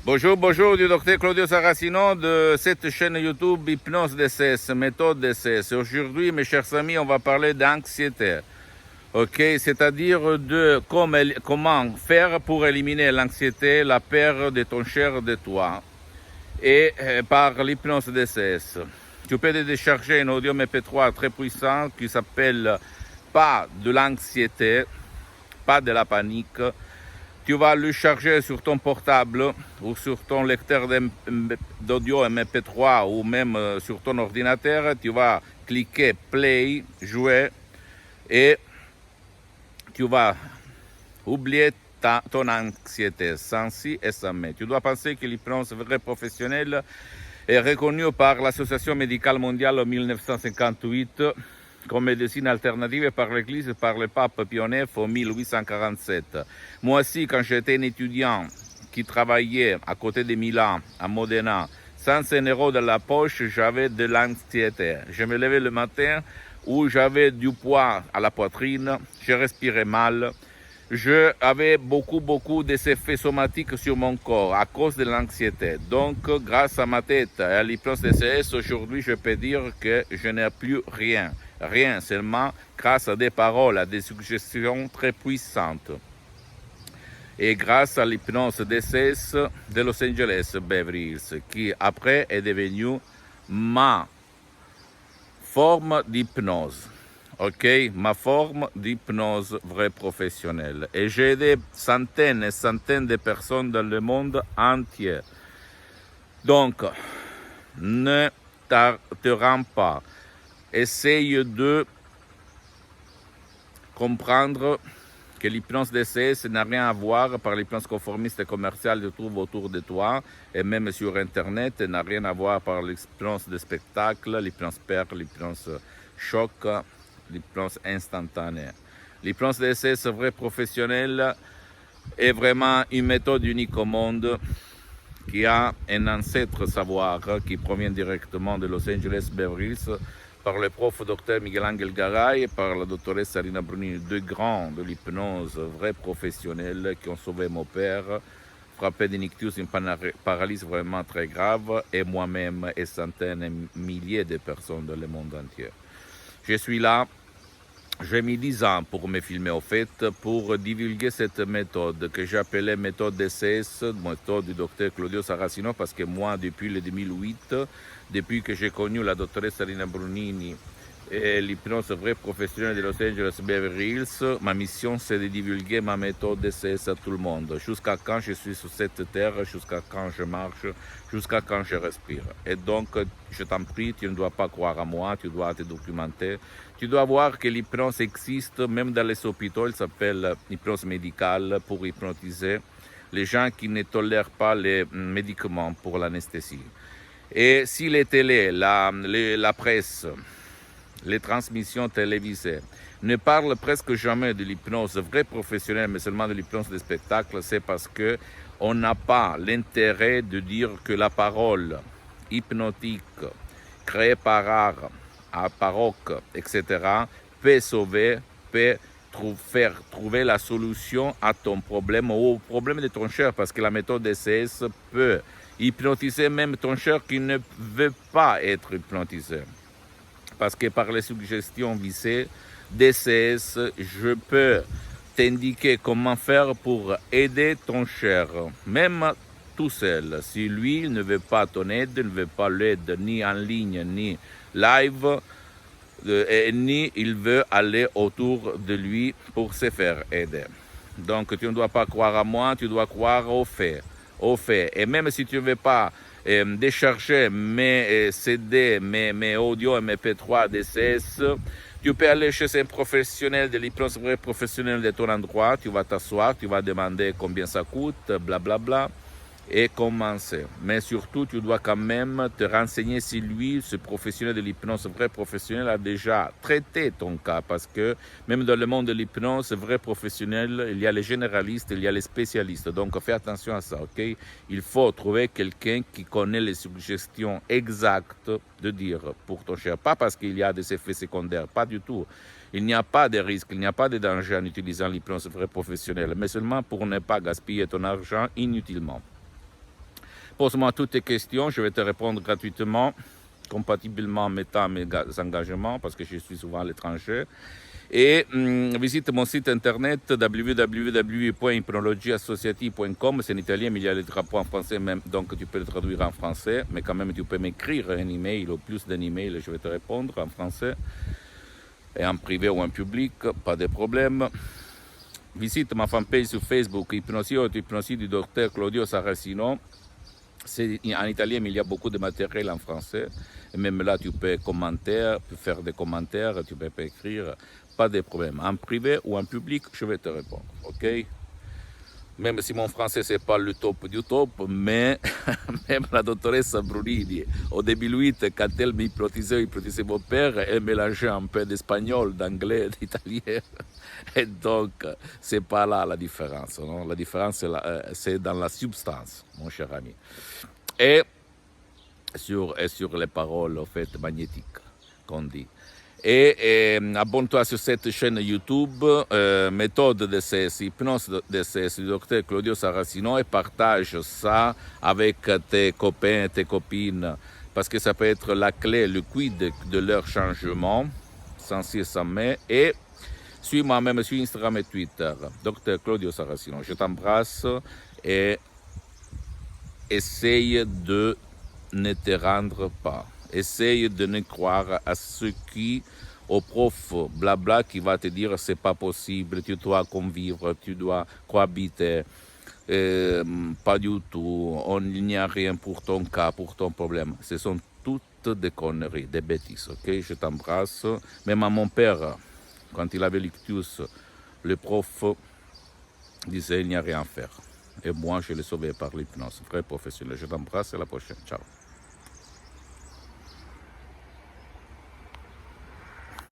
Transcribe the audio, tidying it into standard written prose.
Bonjour, bonjour du docteur Claudio Saracino de cette chaîne YouTube Hypnose DCS, méthode DCS. Aujourd'hui, mes chers amis, on va parler d'anxiété. Ok, c'est-à-dire de comment faire pour éliminer l'anxiété, la peur de ton cher de toi. Et par l'hypnose DCS. Tu peux télécharger un audio MP3 très puissant qui s'appelle Pas de l'anxiété, pas de la panique. Tu vas le charger sur ton portable ou sur ton lecteur d'audio MP3 ou même sur ton ordinateur. Tu vas cliquer Play, jouer et tu vas oublier ton anxiété sans si et sans mais. Tu dois penser que l'hypnose vraie professionnelle est reconnue par l'Association médicale mondiale en 1958 comme médecine alternative par l'Église et par le pape Pie IX en 1847. Moi aussi, quand j'étais un étudiant qui travaillait à côté de Milan, à Modena, sans un euro dans la poche, j'avais de l'anxiété. Je me levais le matin où j'avais du poids à la poitrine, je respirais mal. J'avais beaucoup d'effets somatiques sur mon corps à cause de l'anxiété. Donc, grâce à ma tête et à l'hypnose DCS, aujourd'hui, je peux dire que je n'ai plus rien. Rien, seulement grâce à des paroles, à des suggestions très puissantes. Et grâce à l'hypnose DCS de Los Angeles Beverly Hills, qui après est devenue ma forme d'hypnose. Ok, ma forme d'hypnose vraie professionnelle. Et j'ai aidé centaines et centaines de personnes dans le monde entier. Donc, ne te rends pas. Essaye de comprendre que l'hypnose DCS n'a rien à voir par l'hypnose conformiste et commerciale que tu trouves autour de toi et même sur Internet, n'a rien à voir par l'hypnose de spectacle, l'hypnose peur, l'hypnose choc, l'hypnose instantanée. L'hypnose DCS vrai professionnelle est vraiment une méthode unique au monde qui a un ancêtre savoir qui provient directement de Los Angeles Beverly Hills par le prof Dr Miguel Angel Garay et par la doctoresse Sarina Bruni, deux grands de l'hypnose vrai professionnels qui ont sauvé mon père, frappé d'un ictus, une paralysie vraiment très grave, et moi-même et centaines et milliers de personnes dans le monde entier. Je suis là, j'ai mis 10 ans pour me filmer au fait, pour divulguer cette méthode que j'appelais méthode DCS, méthode du docteur Claudio Saracino, parce que moi, depuis le 2008, depuis que j'ai connu la doctoresse Sarina Brunini et l'hypnose vraie professionnelle de Los Angeles Beverly Hills, ma mission c'est de divulguer ma méthode DCS à tout le monde, jusqu'à quand je suis sur cette terre, jusqu'à quand je marche, jusqu'à quand je respire. Et donc, je t'en prie, tu ne dois pas croire à moi, tu dois te documenter, tu dois voir que l'hypnose existe, même dans les hôpitaux, elle s'appelle hypnose médicale pour hypnotiser les gens qui ne tolèrent pas les médicaments pour l'anesthésie. Et si les télés, la presse, les transmissions télévisées ne parlent presque jamais de l'hypnose vraie professionnelle, mais seulement de l'hypnose de spectacle, c'est parce qu'on n'a pas l'intérêt de dire que la parole hypnotique créée par art, à baroque, etc., peut sauver, peut faire trouver la solution à ton problème ou au problème de ton cher, parce que la méthode DCS peut hypnotiser même ton cher qui ne veut pas être hypnotisé. Parce que par les suggestions visées, DCS, je peux t'indiquer comment faire pour aider ton cher, même tout seul. Si lui ne veut pas ton aide, ne veut pas l'aide ni en ligne, ni live, ni il veut aller autour de lui pour se faire aider. Donc tu ne dois pas croire à moi, tu dois croire aux faits. Et même si tu ne veux pas décharger mes CD, mes audio et mes MP3 DCS, tu peux aller chez un professionnel de l'hypnose vrai professionnel de ton endroit, tu vas t'asseoir, tu vas demander combien ça coûte, blablabla, et commencer. Mais surtout, tu dois quand même te renseigner si lui, ce professionnel de l'hypnose vrai professionnel, a déjà traité ton cas. Parce que même dans le monde de l'hypnose vrai professionnel, il y a les généralistes, il y a les spécialistes. Donc fais attention à ça, ok? Il faut trouver quelqu'un qui connaît les suggestions exactes de dire pour ton cher. Pas parce qu'il y a des effets secondaires, pas du tout. Il n'y a pas de risque, il n'y a pas de danger en utilisant l'hypnose vrai professionnel, mais seulement pour ne pas gaspiller ton argent inutilement. Pose-moi toutes tes questions, je vais te répondre gratuitement, compatiblement mettant mes engagements, parce que je suis souvent à l'étranger. Et visite mon site internet www.hypnologieassociative.com. C'est en italien, mais il y a les drapeaux en français, même, donc tu peux le traduire en français. Mais quand même, tu peux m'écrire un email ou plus d'un email, je vais te répondre en français. Et en privé ou en public, pas de problème. Visite ma fanpage sur Facebook, Hypnosie du docteur Claudio Saracino. C'est en italien, mais il y a beaucoup de matériel en français. Et même là, tu peux faire des commentaires, tu peux écrire, pas de problème. En privé ou en public, je vais te répondre, ok? Même si mon français, c'est pas le top du top, mais même la doctoresse Brunini, au 2008, quand elle m'hypnotisait mon père, elle mélangeait un peu d'espagnol, d'anglais, d'italien. Et donc, c'est pas là la différence. Non? La différence, c'est dans la substance, mon cher ami. Et sur les paroles, en fait, magnétiques, qu'on dit. Et abonne-toi sur cette chaîne YouTube, méthode de ces hypnose de ces du docteur Claudio Saracino, et partage ça avec tes copains et tes copines, parce que ça peut être la clé, le quid de leur changement, sans si et sans mais. Et suis-moi même sur Instagram et Twitter, docteur Claudio Saracino. Je t'embrasse et essaye de ne te rendre pas. Essaye de ne croire à ce qui, au prof blabla qui va te dire c'est pas possible, tu dois convivre, tu dois cohabiter. Pas du tout, il n'y a rien pour ton cas, pour ton problème. Ce sont toutes des conneries, des bêtises, ok? Je t'embrasse. Même à mon père, quand il avait l'ictus, le prof disait il n'y a rien à faire. Et moi, je l'ai sauvé par l'hypnose. Vrai professionnel. Je t'embrasse, à la prochaine. Ciao.